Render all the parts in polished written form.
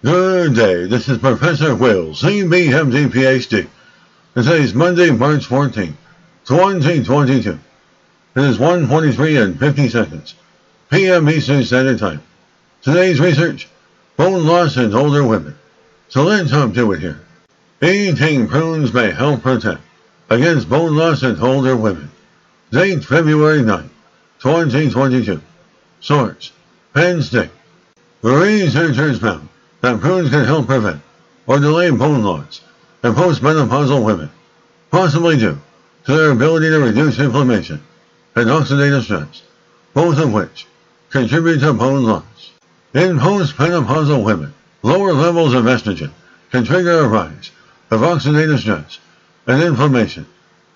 Good day, this is Professor Will, CBMD PhD. Today is Monday, March 14, 2022. It is 1:43 and 50 seconds, p.m. Eastern Standard Time. Today's research, bone loss in older women. So let's hop to it here. Eating prunes may help protect against bone loss in older women. Date February 9, 2022. Source, Penn State. Researchers found that prunes can help prevent or delay bone loss in postmenopausal women, possibly due to their ability to reduce inflammation and oxidative stress, both of which contribute to bone loss. In postmenopausal women, lower levels of estrogen can trigger a rise of oxidative stress and inflammation,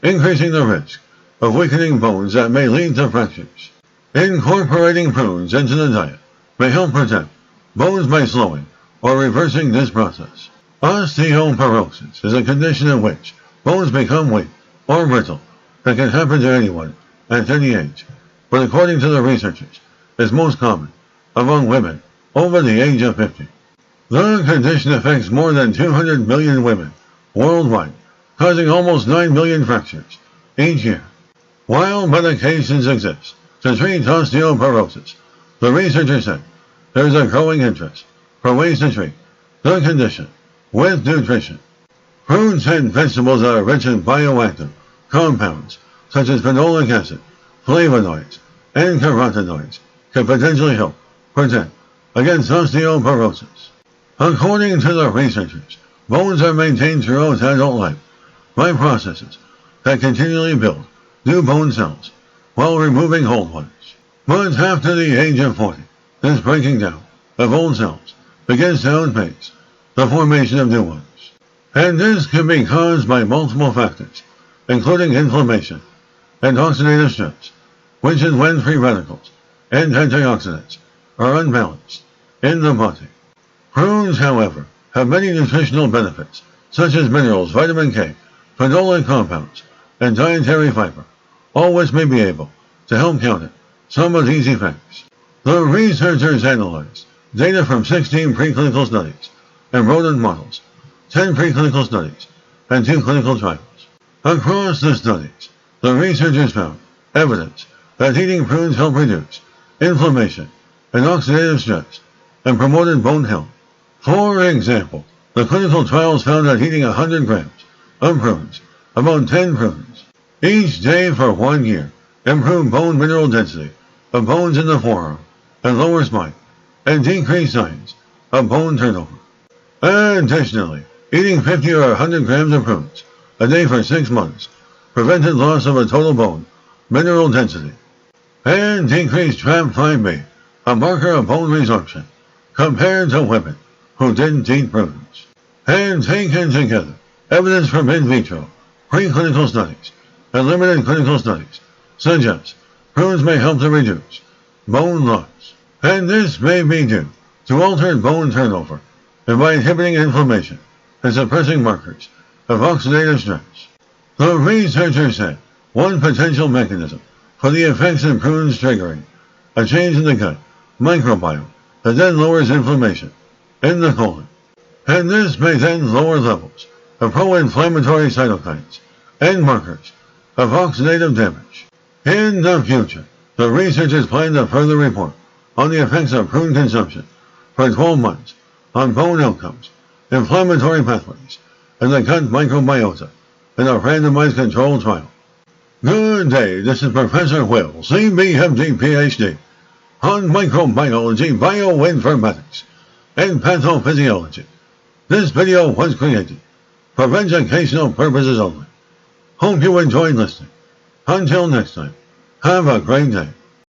increasing the risk of weakening bones that may lead to fractures. Incorporating prunes into the diet may help protect bones by slowing or reversing this process. Osteoporosis is a condition in which bones become weak or brittle that can happen to anyone at any age, but according to the researchers, is most common among women over the age of 50. The condition affects more than 200 million women worldwide, causing almost 9 million fractures each year. While medications exist to treat osteoporosis, the researchers said there is a growing interest for ways to treat the condition with nutrition. Fruits and vegetables that are rich in bioactive compounds such as phenolic acid, flavonoids, and carotenoids can potentially help protect against osteoporosis. According to the researchers, bones are maintained throughout adult life by processes that continually build new bone cells while removing old ones. But after the age of 40, this breaking down of old cells begins to outpace the formation of new ones. And this can be caused by multiple factors, including inflammation and oxidative stress, which is when free radicals and antioxidants are unbalanced in the body. Prunes, however, have many nutritional benefits, such as minerals, vitamin K, phenolic compounds, and dietary fiber, all which may be able to help counter some of these effects. The researchers analyzed data from 16 preclinical studies and rodent models, 10 preclinical studies, and 2 clinical trials. Across the studies, the researchers found evidence that eating prunes helped reduce inflammation and oxidative stress and promoted bone health. For example, the clinical trials found that eating 100 grams of prunes, about 10 prunes, each day for 1 year improved bone mineral density of bones in the forearm and lower spine, and decreased signs of bone turnover. Additionally, eating 50 or 100 grams of prunes a day for 6 months prevented loss of a total bone mineral density, and decreased TRAP5B, a marker of bone resorption, compared to women who didn't eat prunes. And taken together, evidence from in vitro, preclinical studies, and limited clinical studies suggests prunes may help to reduce bone loss. And this may be due to altered bone turnover and by inhibiting inflammation and suppressing markers of oxidative stress. The researchers said one potential mechanism for the effects of prunes triggering a change in the gut microbiome that then lowers inflammation in the colon. And this may then lower levels of pro-inflammatory cytokines and markers of oxidative damage. In the future, the researchers plan to further report on the effects of prune consumption for 12 months on bone outcomes, inflammatory pathways, and the gut microbiota in a randomized controlled trial. Good day, this is Professor Will, CBMD PhD, on microbiology, bioinformatics, and pathophysiology. This video was created for educational purposes only. Hope you enjoyed listening. Until next time, have a great day.